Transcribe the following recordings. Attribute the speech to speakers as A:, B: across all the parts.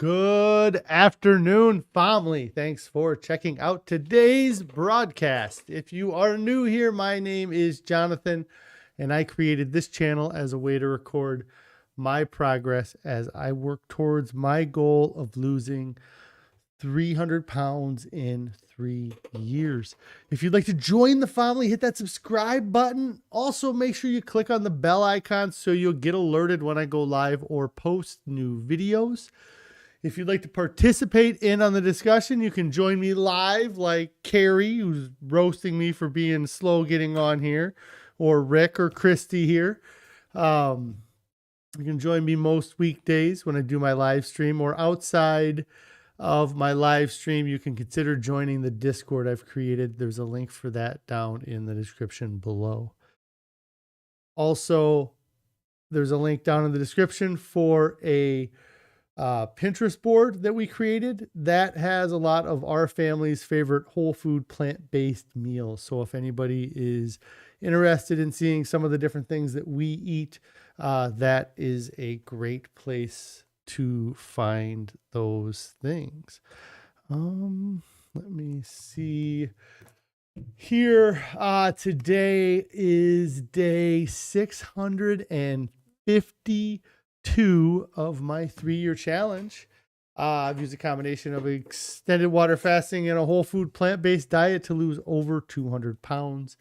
A: Good afternoon, family. Thanks for checking out today's broadcast. If you are new here, my name is Jonathan, and I created this channel as a way to record my progress as I work towards my goal of losing 300 pounds in 3 years. If you'd like to join the family, hit that subscribe button. Also, make sure you click on the bell icon so you'll get alerted when I go live or post new videos. If you'd like to participate in on the discussion, you can join me live like Carrie, who's roasting me for being slow getting on here, or Rick or Christy here. You can join me most weekdays when I do my live stream, or outside of my live stream, you can consider joining the Discord I've created. There's a link for that down in the description below. Also, there's a link down in the description for a Pinterest board that we created that has a lot of our family's favorite whole food plant-based meals. So if anybody is interested in seeing some of the different things that we eat, that is a great place to find those things. Let me see here. Today is day 652 of my 3-year challenge. I've used a combination of extended water fasting and a whole food plant-based diet to lose over 200 pounds.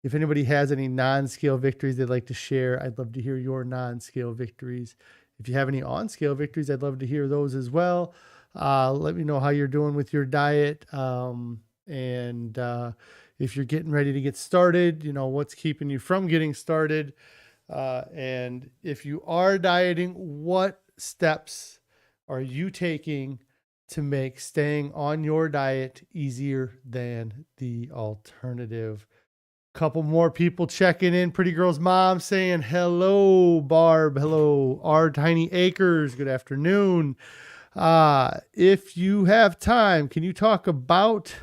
A: If anybody has any non-scale victories they'd like to share, I'd love to hear your non-scale victories. If you have any on-scale victories, I'd love to hear those as well. Let me know how you're doing with your diet. And if you're getting ready to get started, you know, what's keeping you from getting started. And if you are dieting, what steps are you taking to make staying on your diet easier than the alternative? Couple more people checking in. Pretty Girl's mom saying hello. Barb, hello. Our Tiny Acres, good afternoon. If you have time, can you talk about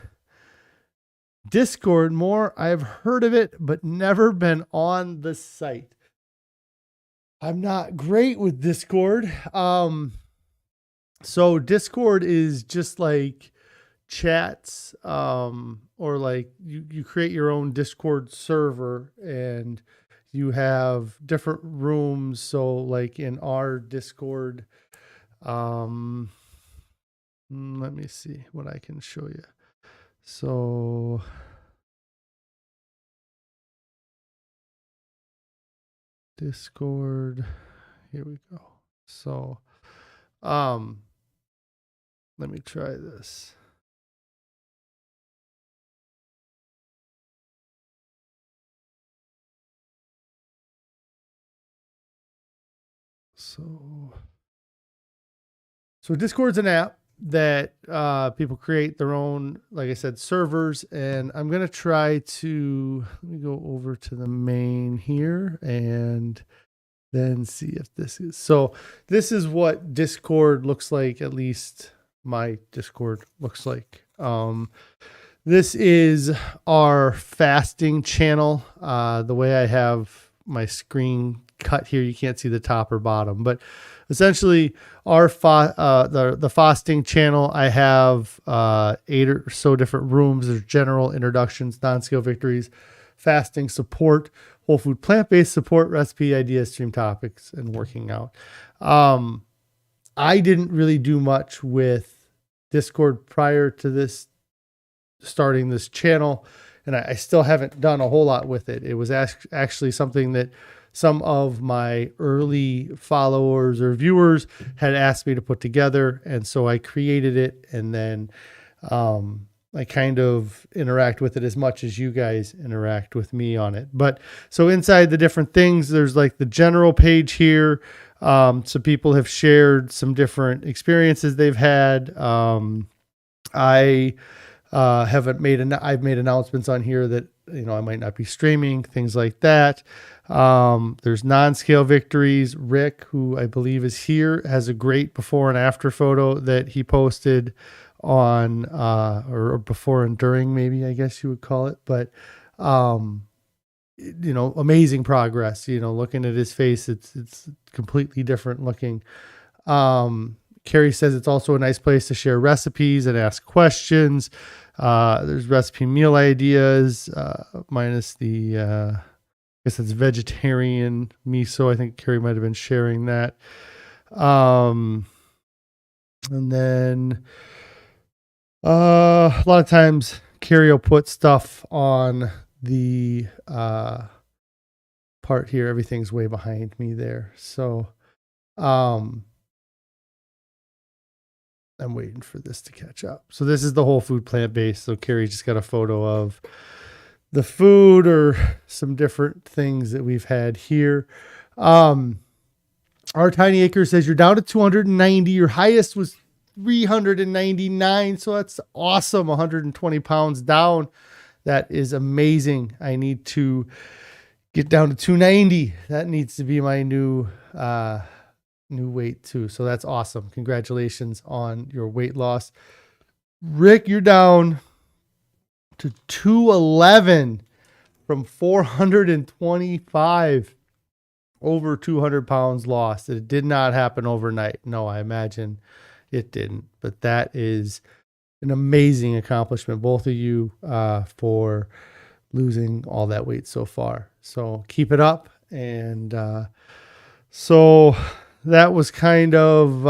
A: Discord more? I've heard of it, but never been on the site. I'm not great with Discord. So Discord is just like chats, or like you create your own Discord server and you have different rooms. So like in our Discord, let me see what I can show you. So Discord, here we go. So, let me try this. So Discord's an app that people create their own, like I said, servers. And I'm going to try to, let me go over to the main here and then see if this is. So this is what Discord looks like. At least my Discord looks like. This is our fasting channel. The way I have my screen cut here, you can't see the top or bottom, but essentially our the fasting channel, I have 8 or so different rooms. There's general, introductions, non-scale victories, fasting support, whole food plant-based support, recipe ideas, stream topics, and working out. I didn't really do much with Discord prior to this starting this channel, and I still haven't done a whole lot with it. It was actually something that some of my early followers or viewers had asked me to put together. And so I created it, and then I kind of interact with it as much as you guys interact with me on it. But so inside the different things, there's like the general page here. So people have shared some different experiences they've had. I've made announcements on here that, you know, I might not be streaming, things like that. There's non-scale victories. Rick, who I believe is here, has a great before and after photo that he posted on, or before and during, maybe, I guess you would call it. But, you know, amazing progress, you know, looking at his face, it's completely different looking. Carrie says it's also a nice place to share recipes and ask questions. There's recipe meal ideas, minus the, I guess it's vegetarian miso. I think Carrie might have been sharing that. And then a lot of times Carrie will put stuff on the part here. Everything's way behind me there. So I'm waiting for this to catch up. So this is the whole food plant-based. So Carrie just got a photo of the food or some different things that we've had here. Our Tiny Acre says you're down to 290. Your highest was 399. So that's awesome. 120 pounds down. That is amazing. I need to get down to 290. That needs to be my new weight too. So that's awesome. Congratulations on your weight loss. Rick, you're down to 211 from 425. Over 200 pounds lost. It did not happen overnight. No, I imagine it didn't. But that is an amazing accomplishment, both of you, for losing all that weight so far. So keep it up. And so that was kind of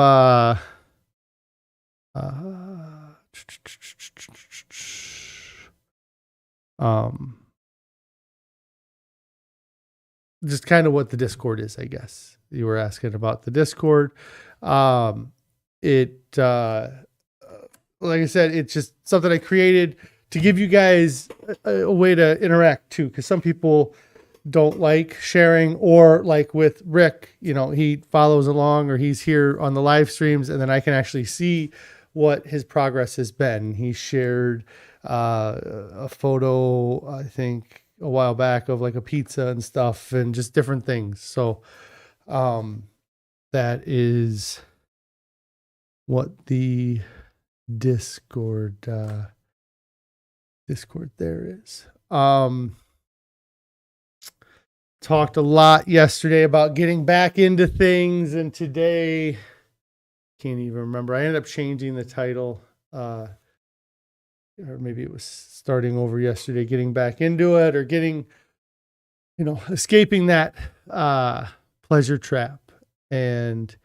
A: just kind of what the Discord is, I guess. You were asking about the Discord. Like I said, it's just something I created to give you guys a way to interact too, because some people don't like sharing, or like with Rick, he follows along or he's here on the live streams, and then I can actually see what his progress has been. He shared a photo, I think, a while back of like a pizza and stuff and just different things. So that is what the Discord there is. Talked a lot yesterday about getting back into things, and today can't even remember. I ended up changing the title, or maybe it was starting over yesterday, getting back into it, or getting, escaping that pleasure trap. And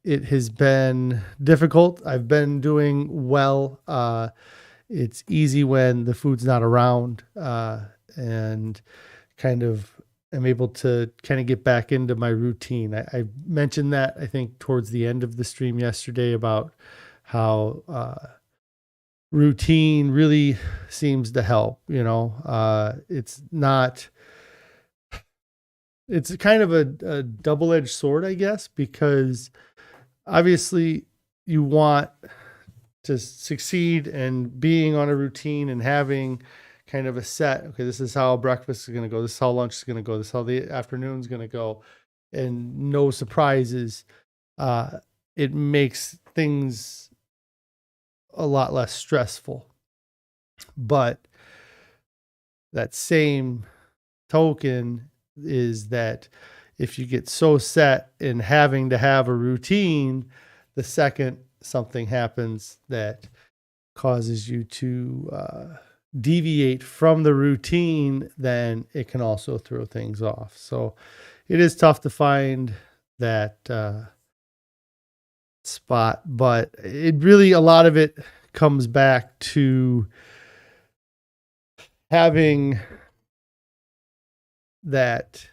A: it has been difficult. I've been doing well. It's easy when the food's not around, and kind of am able to kind of get back into my routine. I mentioned that, I think, towards the end of the stream yesterday about how routine really seems to help. It's kind of a double-edged sword, I guess, because obviously you want to succeed, and being on a routine and having kind of a set, okay, this is how breakfast is going to go, this is how lunch is going to go, this is how the afternoon is going to go, and no surprises. It makes things a lot less stressful. But that same token is that if you get so set in having to have a routine, the second something happens that causes you to deviate from the routine, then it can also throw things off. So it is tough to find that spot, but it really, a lot of it comes back to having that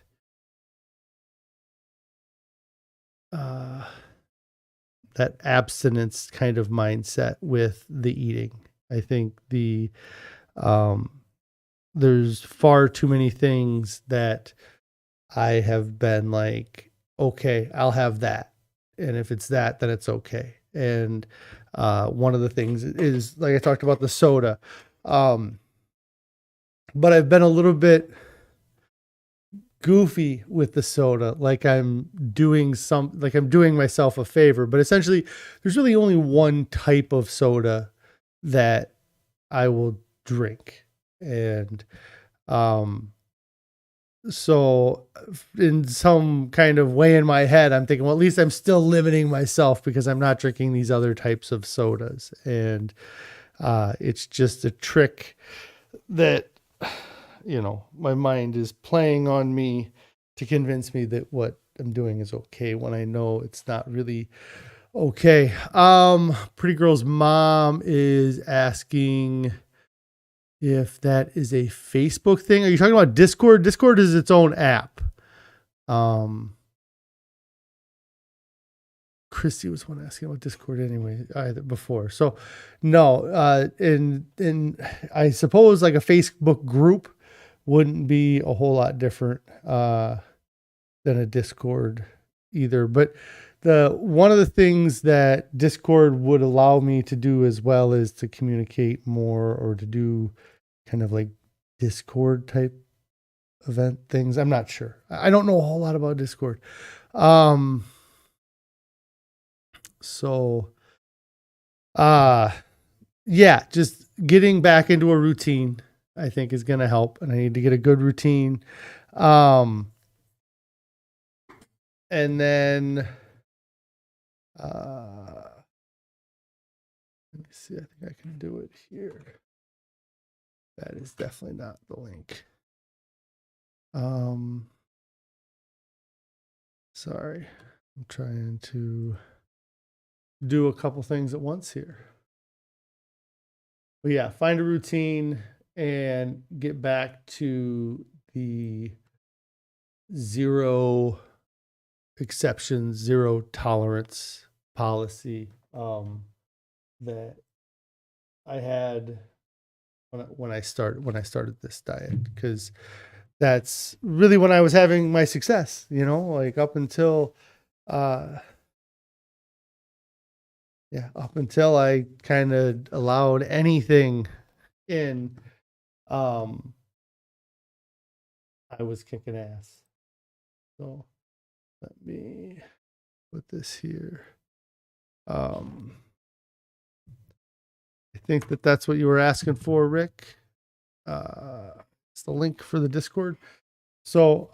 A: that abstinence kind of mindset with the eating. I think there's far too many things that I have been like, okay, I'll have that. And if it's that, then it's okay. And one of the things is, like I talked about, the soda. But I've been a little bit goofy with the soda, like I'm doing myself a favor. But essentially, there's really only one type of soda that I will drink. And So in some kind of way in my head, I'm thinking, well, at least I'm still limiting myself because I'm not drinking these other types of sodas. And it's just a trick that, my mind is playing on me to convince me that what I'm doing is okay when I know it's not really okay. Pretty Girl's mom is asking if that is a Facebook thing. Are you talking about Discord? Discord is its own app. Christy was one asking about Discord anyway, before. So no, and I suppose like a Facebook group wouldn't be a whole lot different than a Discord either. But one of the things that Discord would allow me to do as well is to communicate more or to do kind of like Discord type event things. I'm not sure. I don't know a whole lot about Discord. So, yeah, just getting back into a routine, I think is going to help, and I need to get a good routine. And then, let me see, I think I can do it here. That is definitely not the link. Sorry, I'm trying to do a couple things at once here. But yeah, find a routine and get back to the zero exceptions, zero tolerance policy that I had when I started this diet, because that's really when I was having my success, like up until up until I kind of allowed anything in, I was kicking ass. So let me put this here. I think that's what you were asking for, Rick. It's the link for the Discord. So,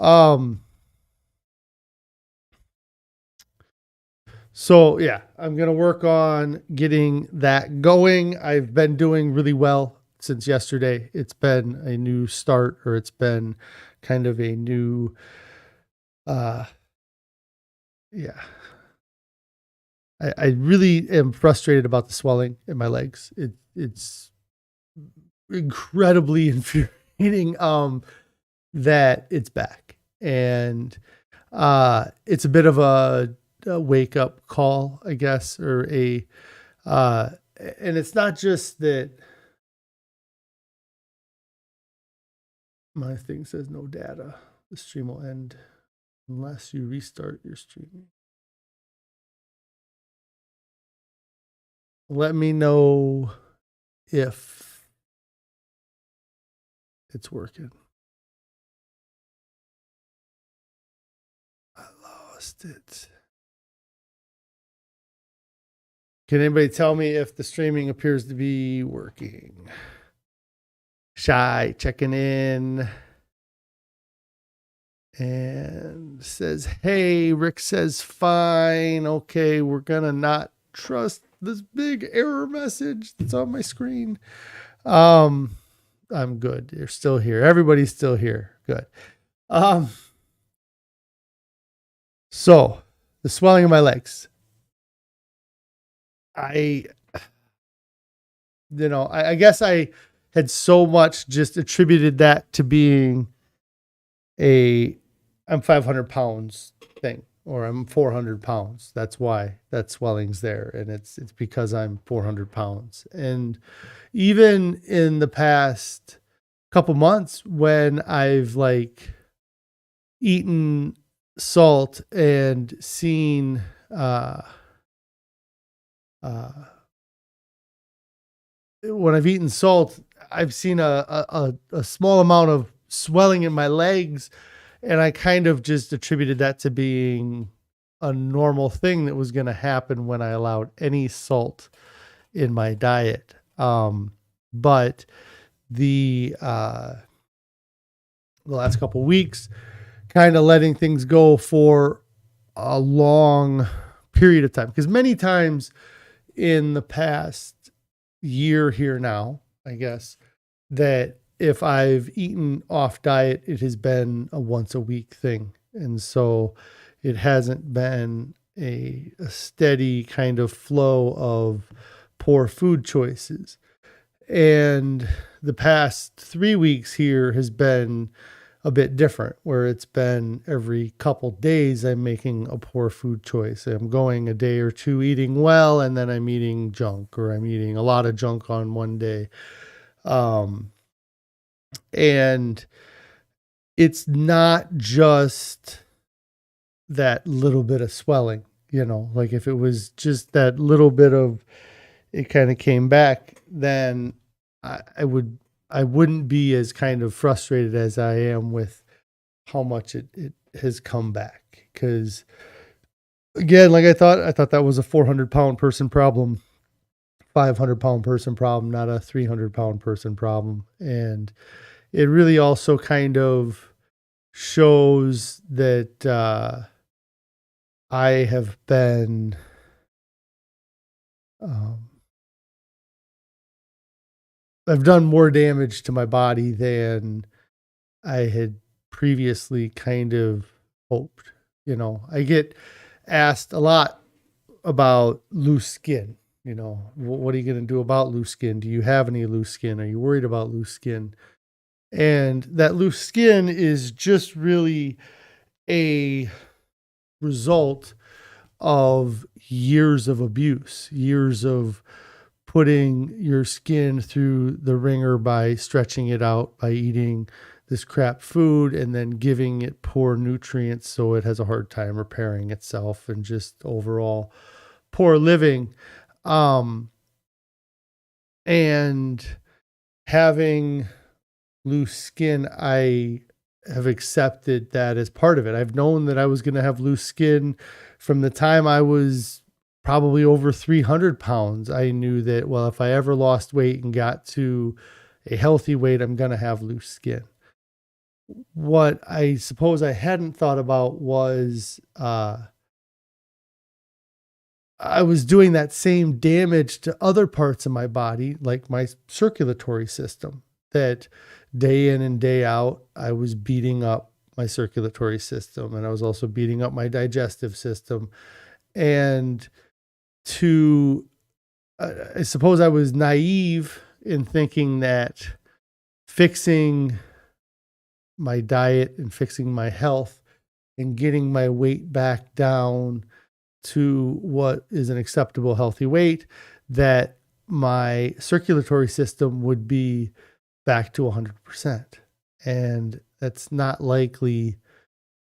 A: yeah, I'm going to work on getting that going. I've been doing really well since yesterday. It's been a new start, or it's been kind of a new, I really am frustrated about the swelling in my legs. It's incredibly infuriating, that it's back, and, it's a bit of a wake up call, I guess, or and it's not just that my thing says no data. The stream will end unless you restart your streaming. Let me know if it's working. I lost it. Can anybody tell me if the streaming appears to be working? Shy checking in and says, hey, Rick says fine. Okay, we're gonna not trust this big error message that's on my screen. I'm good. You're still here. Everybody's still here. Good. So the swelling of my legs. I guess I had so much just attributed that to being I'm 500 pounds thing, or I'm 400 pounds. That's why that swelling's there. And it's because I'm 400 pounds. And even in the past couple months, when I've like eaten salt and seen, when I've eaten salt, I've seen a small amount of swelling in my legs, and I kind of just attributed that to being a normal thing that was going to happen when I allowed any salt in my diet. But the the last couple of weeks, kind of letting things go for a long period of time. Because many times in the past year here now, I guess, that if I've eaten off diet, it has been a once a week thing. And so it hasn't been a steady kind of flow of poor food choices. And the past 3 weeks here has been a bit different, where it's been every couple days I'm making a poor food choice. I'm going a day or two eating well, and then I'm eating junk, or I'm eating a lot of junk on one day. And it's not just that little bit of swelling, like if it was just that little bit of, it kind of came back, then I wouldn't be as kind of frustrated as I am with how much it has come back. Because again, like I thought that was a 400-pound person problem, 500-pound person problem, not a 300-pound person problem. And it really also kind of shows that I have been I've done more damage to my body than I had previously kind of hoped. I get asked a lot about loose skin. What are you going to do about loose skin? Do you have any loose skin? Are you worried about loose skin? And that loose skin is just really a result of years of abuse, years of putting your skin through the ringer by stretching it out, by eating this crap food and then giving it poor nutrients so it has a hard time repairing itself, and just overall poor living. And having loose skin, I have accepted that as part of it. I've known that I was going to have loose skin from the time I was probably over 300 pounds. I knew that, well, if I ever lost weight and got to a healthy weight, I'm going to have loose skin. What I suppose I hadn't thought about was I was doing that same damage to other parts of my body, like my circulatory system, that day in and day out, I was beating up my circulatory system, and I was also beating up my digestive system. And I suppose I was naive in thinking that fixing my diet and fixing my health and getting my weight back down to what is an acceptable healthy weight, that my circulatory system would be back to 100%. And that's not likely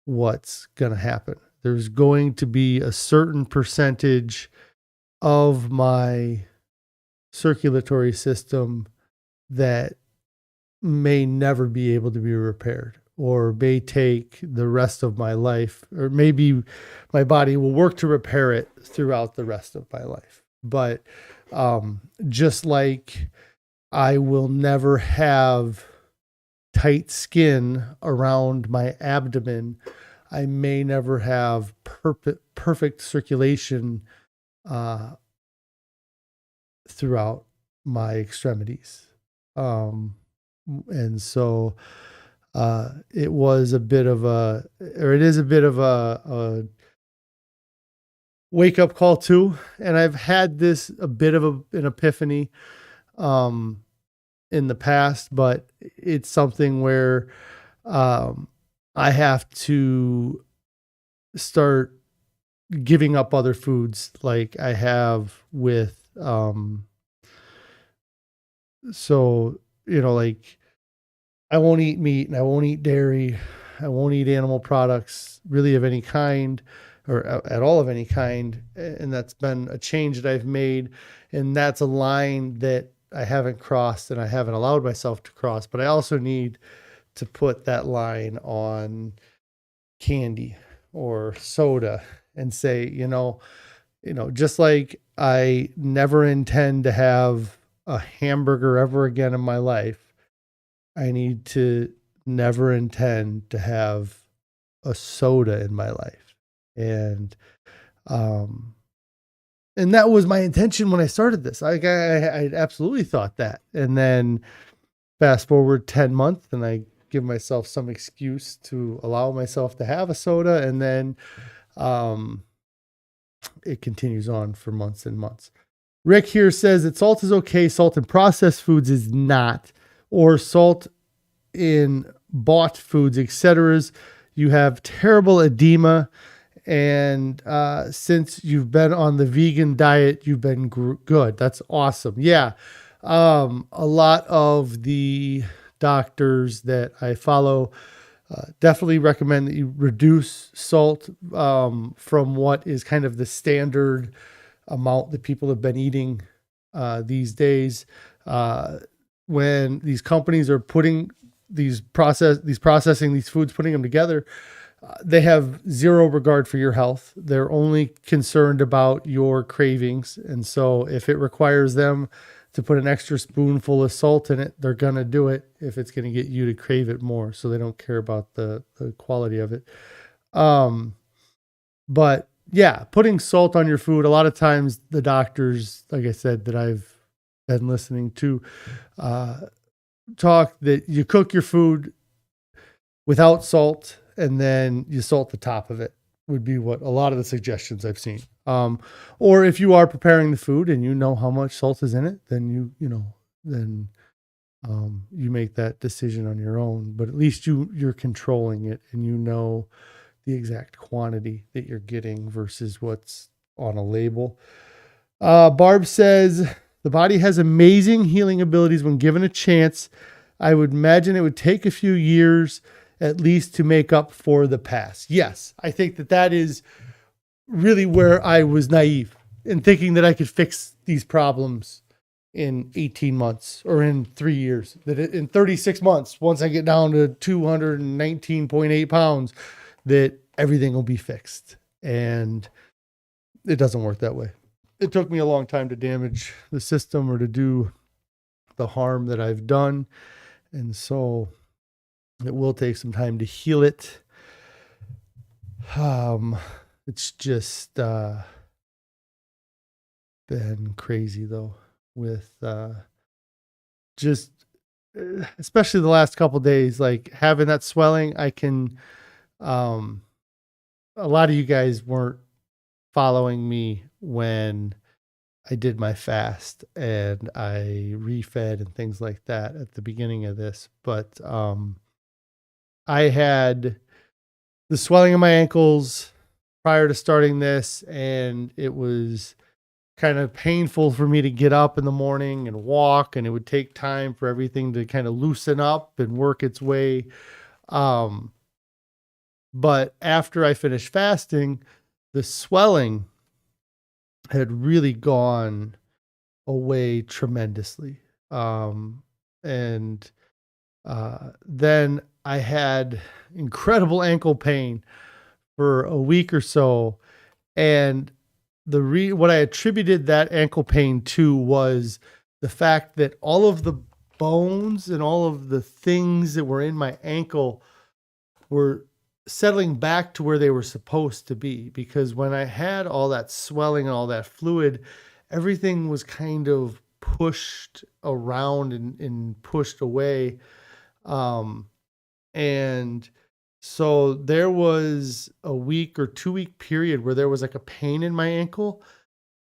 A: what's going to happen. There's going to be a certain percentage of my circulatory system that may never be able to be repaired, or may take the rest of my life, or maybe my body will work to repair it throughout the rest of my life. But just like I will never have tight skin around my abdomen, I may never have perfect circulation throughout my extremities. And so it is a bit of a wake up call too. And I've had a bit of an epiphany in the past, but it's something where I have to start giving up other foods like I have with like I won't eat meat, and I won't eat dairy. I won't eat animal products really of any kind, or at all of any kind. And that's been a change that I've made. And that's a line that I haven't crossed and I haven't allowed myself to cross. But I also need to put that line on candy or soda and say, just like I never intend to have a hamburger ever again in my life, I need to never intend to have a soda in my life. And that was my intention when I started this. I absolutely thought that. And then fast forward 10 months and I give myself some excuse to allow myself to have a soda. And then it continues on for months and months. Rick here says that salt is okay. Salt in processed foods is not, or salt in bought foods, etc. You have terrible edema. And since you've been on the vegan diet, you've been good. That's awesome. Yeah. A lot of the doctors that I follow definitely recommend that you reduce salt from what is kind of the standard amount that people have been eating these days. When these companies are putting processing these foods, putting them together, they have zero regard for your health. They're only concerned about your cravings. And so if it requires them to put an extra spoonful of salt in it, they're going to do it if it's going to get you to crave it more. So they don't care about the quality of it. But yeah, putting salt on your food, a lot of times the doctors, like I said, that I've been listening to, talk that you cook your food without salt and then you salt the top of it, would be what a lot of the suggestions I've seen. Or if you are preparing the food and you know how much salt is in it, then you make that decision on your own, but at least you're controlling it and you know the exact quantity that you're getting versus what's on a label. Barb says the body has amazing healing abilities when given a chance. I would imagine it would take a few years at least to make up for the past. Yes, I think that is really where I was naive in thinking that I could fix these problems in 18 months or in 3 years, that in 36 months, once I get down to 219.8 pounds, that everything will be fixed. And it doesn't work that way. It took me a long time to damage the system or to do the harm that I've done. And so it will take some time to heal it. It's just been crazy though, with just especially the last couple of days, like having that swelling. I can a lot of you guys weren't following me when I did my fast and I refed and things like that at the beginning of this, but I had the swelling of my ankles prior to starting this, and it was kind of painful for me to get up in the morning and walk, and it would take time for everything to kind of loosen up and work its way. But after I finished fasting, the swelling had really gone away tremendously. Then I had incredible ankle pain for a week or so. And what I attributed that ankle pain to was the fact that all of the bones and all of the things that were in my ankle were settling back to where they were supposed to be. Because when I had all that swelling and all that fluid, everything was kind of pushed around and pushed away. And so there was a week or 2 week period where there was like a pain in my ankle.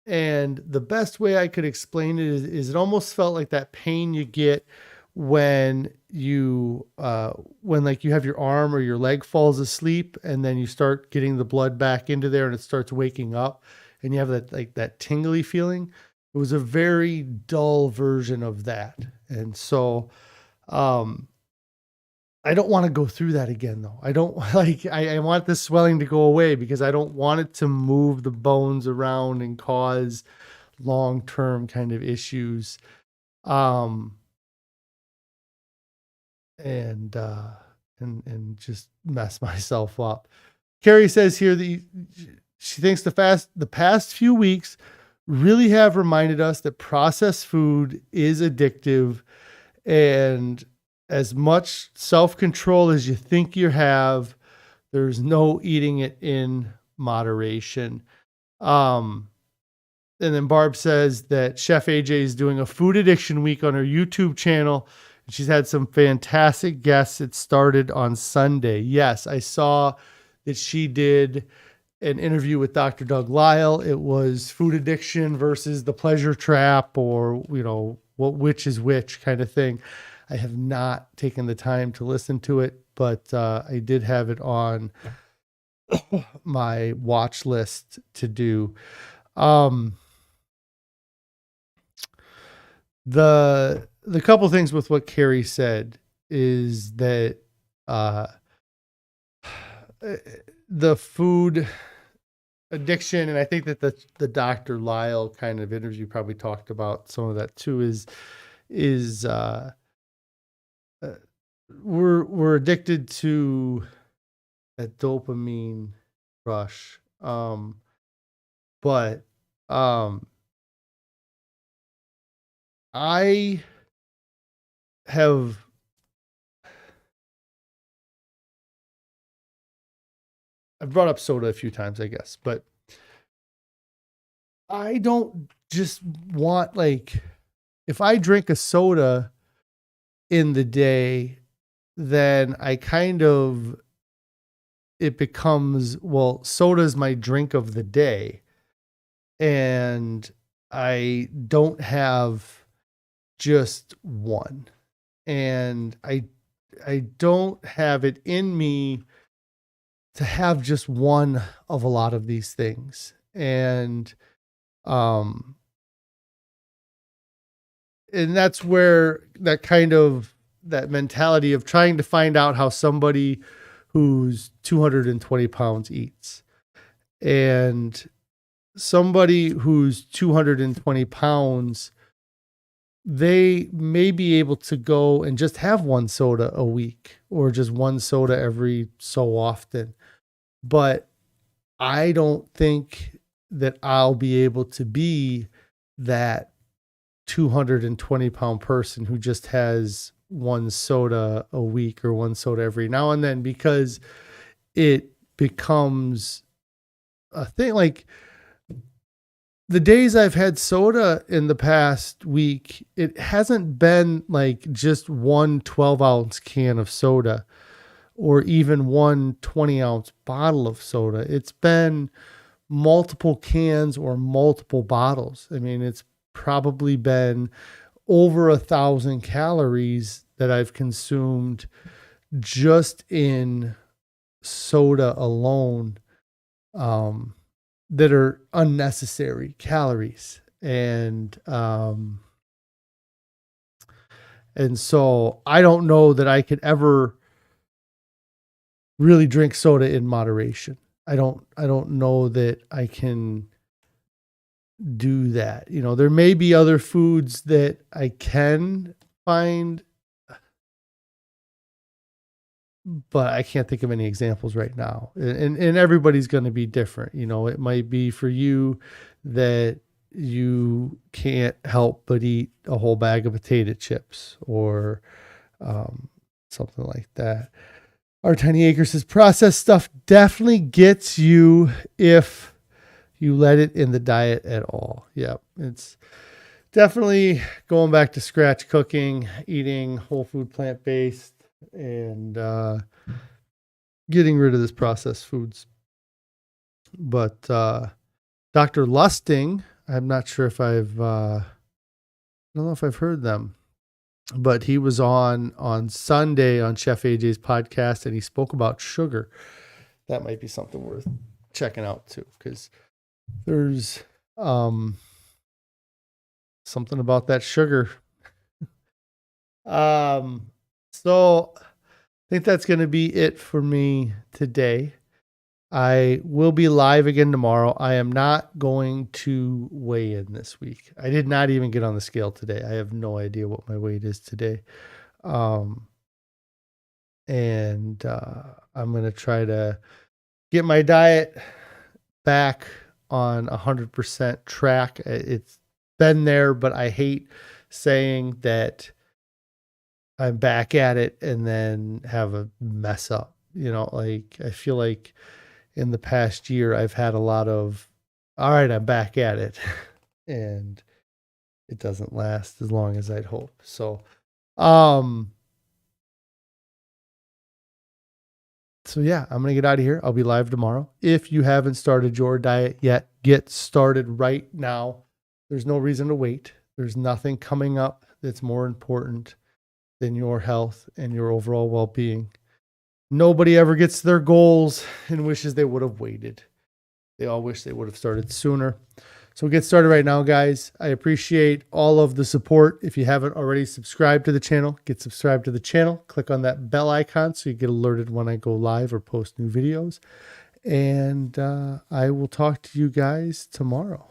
A: And the best way I could explain it is it almost felt like that pain you get when you like you have your arm or your leg falls asleep and then you start getting the blood back into there and it starts waking up and you have that tingly feeling. It was a very dull version of that. And so, I don't want to go through that again though. I don't I want this swelling to go away because I don't want it to move the bones around and cause long-term kind of issues. And just mess myself up. Carrie says here that she thinks the past few weeks really have reminded us that processed food is addictive, and as much self-control as you think you have. There's no eating it in moderation. And then Barb says that Chef AJ is doing a food addiction week on her YouTube channel. She's had some fantastic guests. It started on Sunday. Yes, I saw that she did an interview with Dr. Doug Lisle. It was food addiction versus the pleasure trap, or, which is which kind of thing. I have not taken the time to listen to it, but I did have it on my watch list to do. The couple things with what Carrie said is that the food addiction, and I think that the Dr. Lisle kind of interview probably talked about some of that too, is we're addicted to that dopamine rush. But I've brought up soda a few times, I guess, but I don't just want, if I drink a soda in the day, then it becomes, soda is my drink of the day. And I don't have just one. And I don't have it in me to have just one of a lot of these things. And that's where that mentality of trying to find out how somebody who's 220 pounds eats, and somebody who's 220 pounds, they may be able to go and just have one soda a week or just one soda every so often. But I don't think that I'll be able to be that 220 pound person who just has one soda a week or one soda every now and then, because it becomes a thing. Like, the days I've had soda in the past week, it hasn't been like just one 12-ounce can of soda or even one 20-ounce bottle of soda. It's been multiple cans or multiple bottles. I mean, it's probably been over 1,000 calories that I've consumed just in soda alone, that are unnecessary calories. And so I don't know that I could ever really drink soda in moderation. I don't know that I can do that. There may be other foods that I can find, but I can't think of any examples right now. And everybody's going to be different. It might be for you that you can't help but eat a whole bag of potato chips or something like that. Our Tiny Acres says processed stuff definitely gets you if you let it in the diet at all. Yep. It's definitely going back to scratch cooking, eating whole food, plant-based, and getting rid of this processed foods. But Dr. Lusting, I'm not sure if I don't know if I've heard them, but he was on Sunday on Chef AJ's podcast, and he spoke about sugar. That might be something worth checking out too, because there's something about that sugar. So I think that's going to be it for me today. I will be live again tomorrow. I am not going to weigh in this week. I did not even get on the scale today. I have no idea what my weight is today. And I'm going to try to get my diet back on 100% track. It's been there, but I hate saying that I'm back at it and then have a mess up. Like I feel like in the past year I've had a lot of, all right, I'm back at it. And it doesn't last as long as I'd hope. So, yeah, I'm going to get out of here. I'll be live tomorrow. If you haven't started your diet yet, get started right now. There's no reason to wait. There's nothing coming up that's more important than your health and your overall well-being. Nobody ever gets their goals and wishes they would have waited. They all wish they would have started sooner. So get started right now, guys. I appreciate all of the support. If you haven't already subscribed to the channel, get subscribed to the channel. Click on that bell icon so you get alerted when I go live or post new videos. And I will talk to you guys tomorrow.